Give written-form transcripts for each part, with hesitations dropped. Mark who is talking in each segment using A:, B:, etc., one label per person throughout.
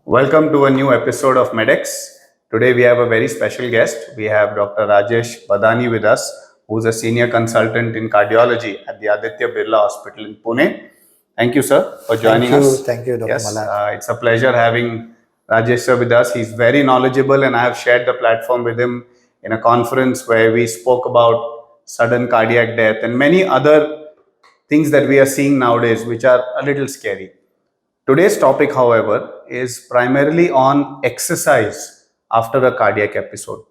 A: Welcome to a new episode of MedEx. Today we have a very special guest. We have Dr. Rajesh Badani with us, who's a senior consultant in cardiology at the Aditya Birla Hospital in Pune. Thank you, sir, for joining us.
B: Thank you, Dr.
A: Yes,
B: Malhar.
A: it's a pleasure having Rajesh sir with us. He's very knowledgeable, and I have shared the platform with him in a conference where we spoke about sudden cardiac death and many other things that we are seeing nowadays, which are a little scary. Today's topic, however, is primarily on exercise after a cardiac episode.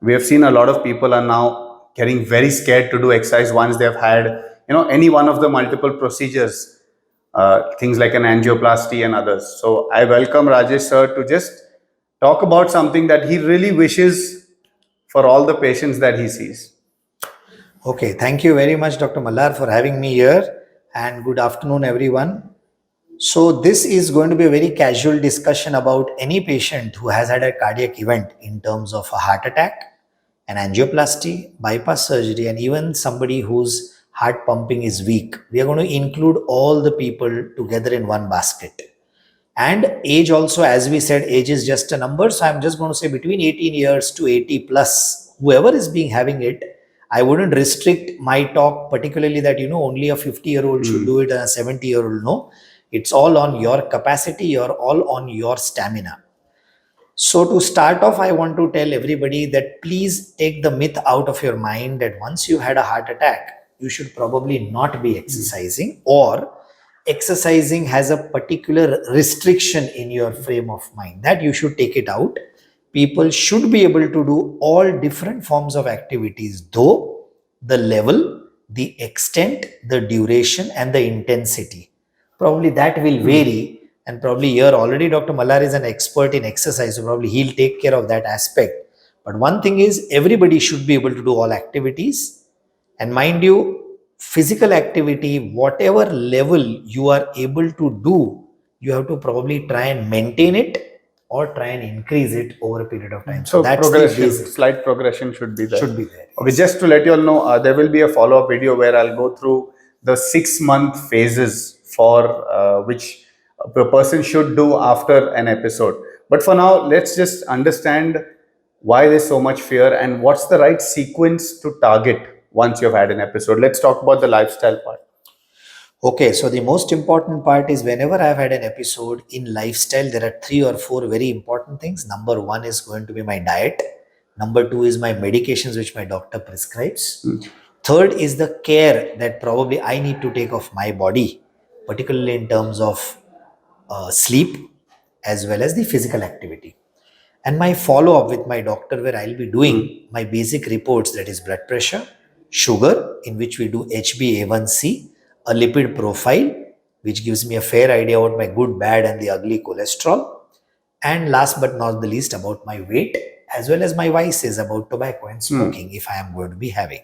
A: We have seen a lot of people are now getting very scared to do exercise once they've had, any one of the multiple procedures, things like an angioplasty and others. So I welcome Rajesh sir to just talk about something that he really wishes for all the patients that he sees.
B: Okay, thank you very much, Dr. Malhar, for having me here, and good afternoon, everyone. So this is going to be a very casual discussion about any patient who has had a cardiac event in terms of a heart attack, an angioplasty, bypass surgery, and even somebody whose heart pumping is weak. We are going to include all the people together in one basket. And age also, as we said, age is just a number. So I'm just going to say between 18 years to 80 plus, whoever is being having it, I wouldn't restrict my talk particularly that, only a 50-year-old should do it and a 70-year-old no. It's all on your capacity, you're all on your stamina. So to start off, I want to tell everybody that please take the myth out of your mind that once you had a heart attack, you should probably not be exercising, or exercising has a particular restriction in your frame of mind, that you should take it out. People should be able to do all different forms of activities, though the level, the extent, the duration and the intensity, probably that will vary. And probably here already Dr. Malhar is an expert in exercise, so probably he'll take care of that aspect. But one thing is, everybody should be able to do all activities. And mind you, physical activity, whatever level you are able to do, you have to probably try and maintain it or try and increase it over a period of time.
A: So that's the basic. Slight progression should be there.
B: Okay,
A: yes. Just to let you all know, there will be a follow-up video where I'll go through the 6-month phases for which a person should do after an episode. But for now, let's just understand why there's so much fear and what's the right sequence to target once you've had an episode. Let's talk about the lifestyle part.
B: Okay, so the most important part is, whenever I've had an episode in lifestyle, there are 3 or 4 very important things. Number 1 is going to be my diet. Number 2 is my medications which my doctor prescribes. Third is the care that probably I need to take of my body, particularly in terms of sleep as well as the physical activity. And my follow-up with my doctor, where I'll be doing my basic reports, that is blood pressure, sugar, in which we do HbA1c, a lipid profile, which gives me a fair idea about my good, bad and the ugly cholesterol, and last but not the least, about my weight, as well as my vices about tobacco and smoking, if I am going to be having.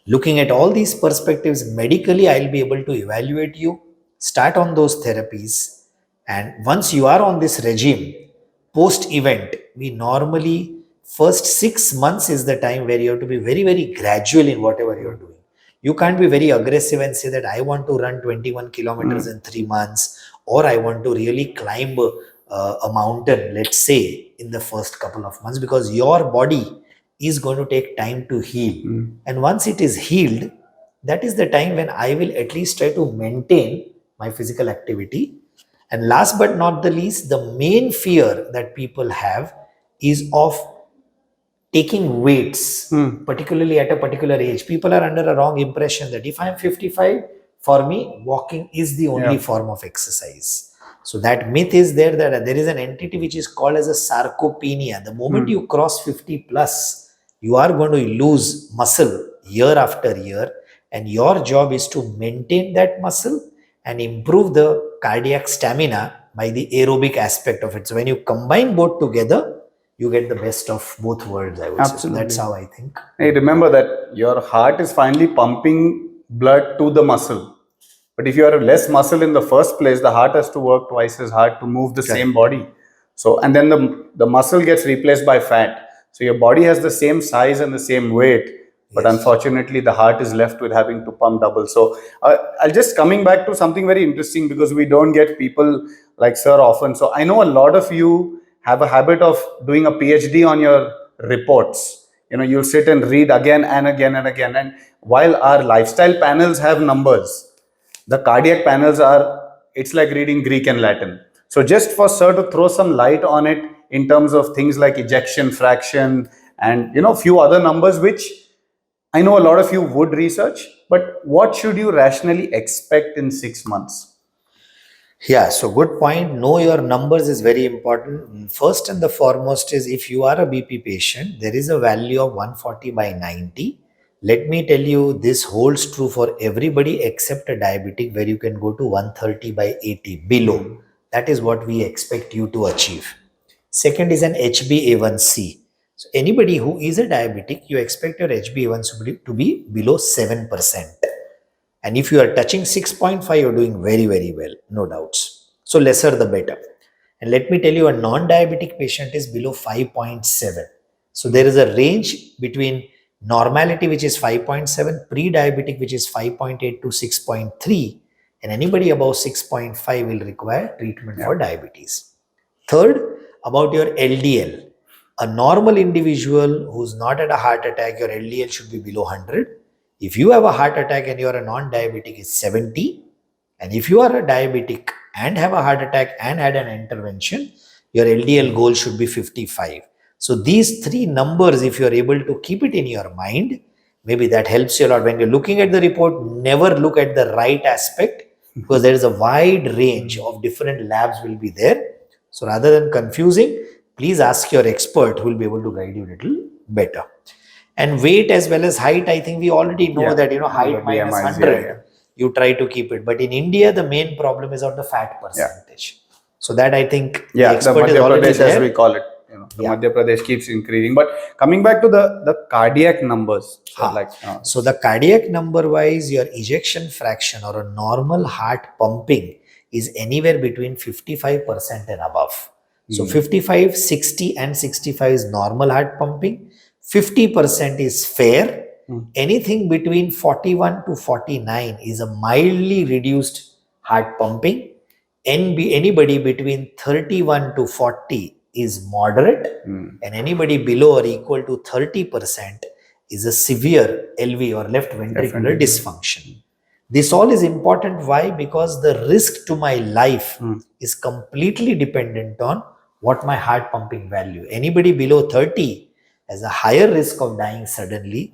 B: Looking at all these perspectives, medically, I'll be able to evaluate you, start on those therapies, and once you are on this regime, post-event, we normally, first 6 months is the time where you have to be very, very gradual in whatever you're doing. You can't be very aggressive and say that I want to run 21 kilometers in 3 months, or I want to really climb a mountain, let's say, in the first couple of months, because your body is going to take time to heal. And once it is healed, that is the time when I will at least try to maintain my physical activity. And last but not the least, the main fear that people have is of taking weights, particularly at a particular age. People are under a wrong impression that if I'm 55, for me, walking is the only form of exercise. So that myth is there, that there is an entity which is called as a sarcopenia. The moment you cross 50 plus, you are going to lose muscle year after year, and your job is to maintain that muscle and improve the cardiac stamina by the aerobic aspect of it. So when you combine both together, you get the best of both worlds, I would say. So that's how I think.
A: Hey, remember that your heart is finally pumping blood to the muscle. But if you have less muscle in the first place, the heart has to work twice as hard to move the same body. So, and then the muscle gets replaced by fat. So your body has the same size and the same weight, but unfortunately the heart is left with having to pump double. So I'll just coming back to something very interesting, because we don't get people like sir often. So I know a lot of you have a habit of doing a PhD on your reports. You'll sit and read again and again and again. And while our lifestyle panels have numbers, the cardiac panels it's like reading Greek and Latin. So just for sir to throw some light on it in terms of things like ejection fraction and few other numbers which I know a lot of you would research, but what should you rationally expect in 6 months?
B: Yeah, so good point. Know your numbers is very important. First and the foremost is if you are a BP patient, there is a value of 140 by 90. Let me tell you, this holds true for everybody except a diabetic, where you can go to 130 by 80 below. That is what we expect you to achieve. Second is an HbA1c. So anybody who is a diabetic, you expect your HbA1c to be below 7%. And if you are touching 6.5, you're doing very, very well, no doubts. So lesser the better. And let me tell you, a non-diabetic patient is below 5.7. So there is a range between normality, which is 5.7, pre-diabetic, which is 5.8 to 6.3, and anybody above 6.5 will require treatment for diabetes. Third, about your LDL. A normal individual who's not at a heart attack, your LDL should be below 100. If you have a heart attack and you are a non-diabetic, it's 70. And if you are a diabetic and have a heart attack and had an intervention, your LDL goal should be 55. So these three numbers, if you are able to keep it in your mind, maybe that helps you a lot. When you're looking at the report, never look at the right aspect, because there is a wide range of different labs will be there. So rather than confusing, please ask your expert who will be able to guide you a little better. And weight as well as height, I think we already know that, height minus 100, you try to keep it. But in India, the main problem is on the fat percentage. So that I think
A: the Madhya Pradesh, as we call it. The Madhya Pradesh keeps increasing. But coming back to the cardiac numbers.
B: So the cardiac number wise, your ejection fraction or a normal heart pumping is anywhere between 55% and above. So 55, 60 and 65 is normal heart pumping. 50% is fair. Anything between 41 to 49 is a mildly reduced heart pumping. Anybody between 31 to 40 is moderate. And anybody below or equal to 30% is a severe LV or left ventricular dysfunction. This all is important. Why? Because the risk to my life is completely dependent on what my heart pumping value. Anybody below 30 has a higher risk of dying suddenly.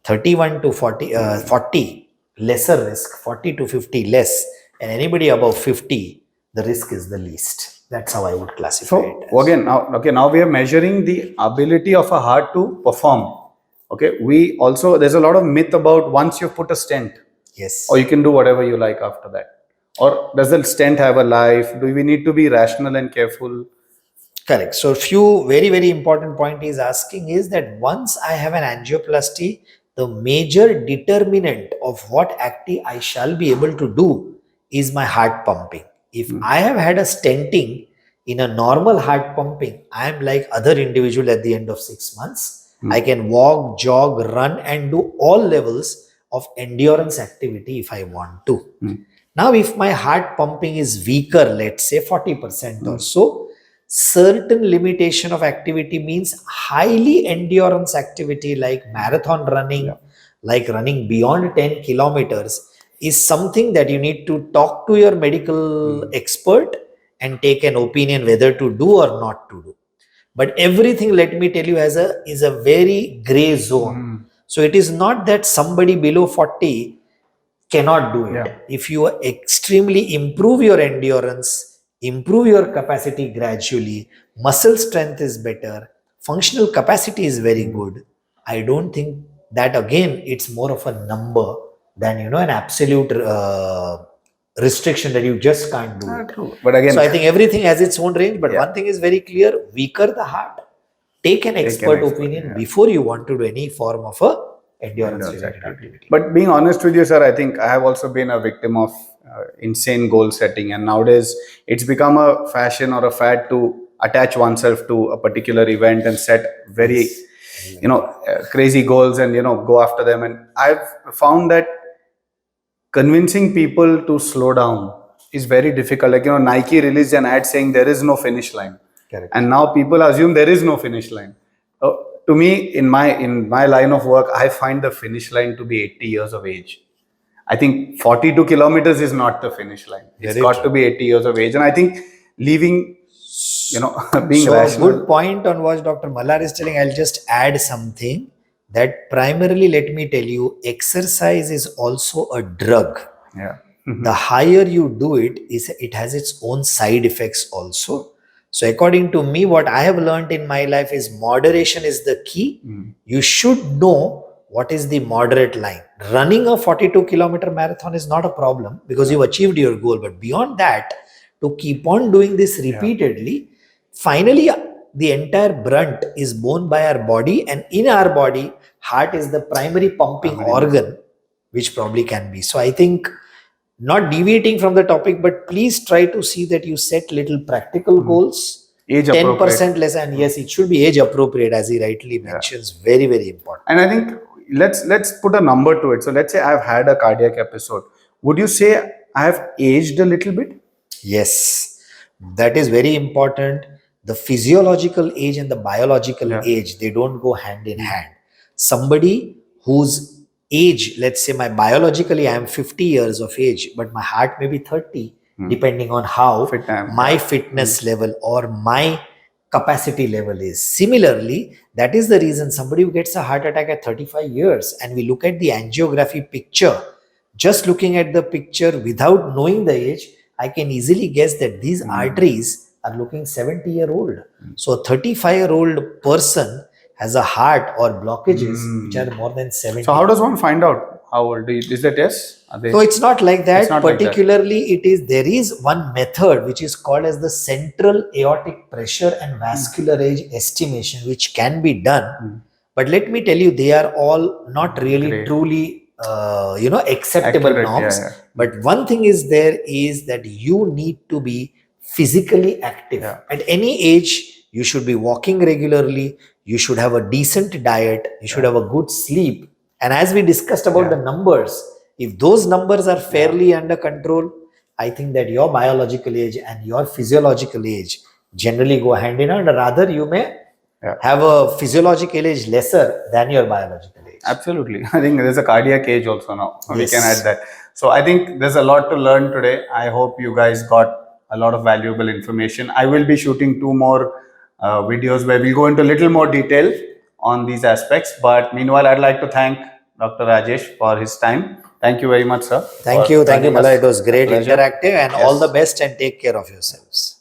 B: 31 to 40 lesser risk, 40 to 50 less, and anybody above 50, the risk is the least. That's how I would classify it.
A: So again, now we are measuring the ability of a heart to perform. Okay, there's a lot of myth about once you put a stent,
B: yes,
A: or you can do whatever you like after that. Or does the stent have a life? Do we need to be rational and careful?
B: Correct. So few very, very important point is asking is that once I have an angioplasty, the major determinant of what active I shall be able to do is my heart pumping. If I have had a stenting in a normal heart pumping, I am like other individual at the end of 6 months. I can walk, jog, run and do all levels of endurance activity if I want to. Now, if my heart pumping is weaker, let's say 40% or so, certain limitation of activity means highly endurance activity like marathon running, like running beyond 10 kilometers is something that you need to talk to your medical expert and take an opinion whether to do or not to do. But everything, let me tell you, is a very gray zone. So it is not that somebody below 40 cannot do it. If you extremely improve your endurance, improve your capacity gradually, muscle strength is better, functional capacity is very good, I don't think that again it's more of a number than an absolute restriction that you just can't do it.
A: True. But again,
B: so I think everything has its own range, but one thing is very clear: weaker the heart, take an expert opinion before you want to do any form of a endurance activity.
A: But being honest with you, sir, I think I have also been a victim of insane goal setting, and nowadays it's become a fashion or a fad to attach oneself to a particular event and set very crazy goals and go after them. And I've found that convincing people to slow down is very difficult. Like, Nike released an ad saying there is no finish line.
B: Correct.
A: And now people assume there is no finish line. To me, in my line of work, I find the finish line to be 80 years of age. I think 42 kilometers is not the finish line. It's
B: Very
A: got
B: true.
A: to be 80 years of age. And I think leaving, being
B: So
A: rational.
B: good point on what Dr. Malhar is telling. I'll just add something that primarily, let me tell you, exercise is also a drug.
A: Yeah.
B: The higher you do it, it has its own side effects also. So according to me, what I have learned in my life is moderation is the key. You should know what is the moderate line. Running a 42-kilometer marathon is not a problem because you've achieved your goal. But beyond that, to keep on doing this repeatedly, finally the entire brunt is borne by our body, and in our body, heart is the primary pumping organ, which probably can be. So I think, not deviating from the topic, but please try to see that you set little practical goals.
A: Age
B: 10%
A: appropriate.
B: less, and yes, it should be age appropriate, as he rightly mentions. Very, very important.
A: And I think let's put a number to it. So let's say I've had a cardiac episode. Would you say I have aged a little bit?
B: Yes, that is very important. The physiological age and the biological age, they don't go hand in hand. Somebody whose age, let's say biologically I am 50 years of age, but my heart may be 30, depending on how my fitness level or my capacity level is. Similarly, that is the reason somebody who gets a heart attack at 35 years, and we look at the angiography picture, just looking at the picture without knowing the age, I can easily guess that these arteries are looking 70-year-old. So a 35-year-old person has a heart or blockages which are more than 70.
A: So how does one find out how old is the test?
B: So it's not like that. Particularly, there is one method which is called as the central aortic pressure and vascular age estimation, which can be done. But let me tell you, they are all not really truly acceptable norms. But one thing is that you need to be physically active. At any age, you should be walking regularly. You should have a decent diet. You should have a good sleep. And as we discussed about the numbers, if those numbers are fairly under control, I think that your biological age and your physiological age generally go hand in hand. Rather, you may have a physiological age lesser than your biological age.
A: Absolutely. I think there's a cardiac age also now. We can add that. So I think there's a lot to learn today. I hope you guys got a lot of valuable information. I will be shooting 2 more videos where we'll go into a little more detail on these aspects. But meanwhile, I'd like to thank Dr. Rajesh for his time. Thank you very much, sir.
B: Thank you, Malhar. It was great, interactive, and all the best, and take care of yourselves.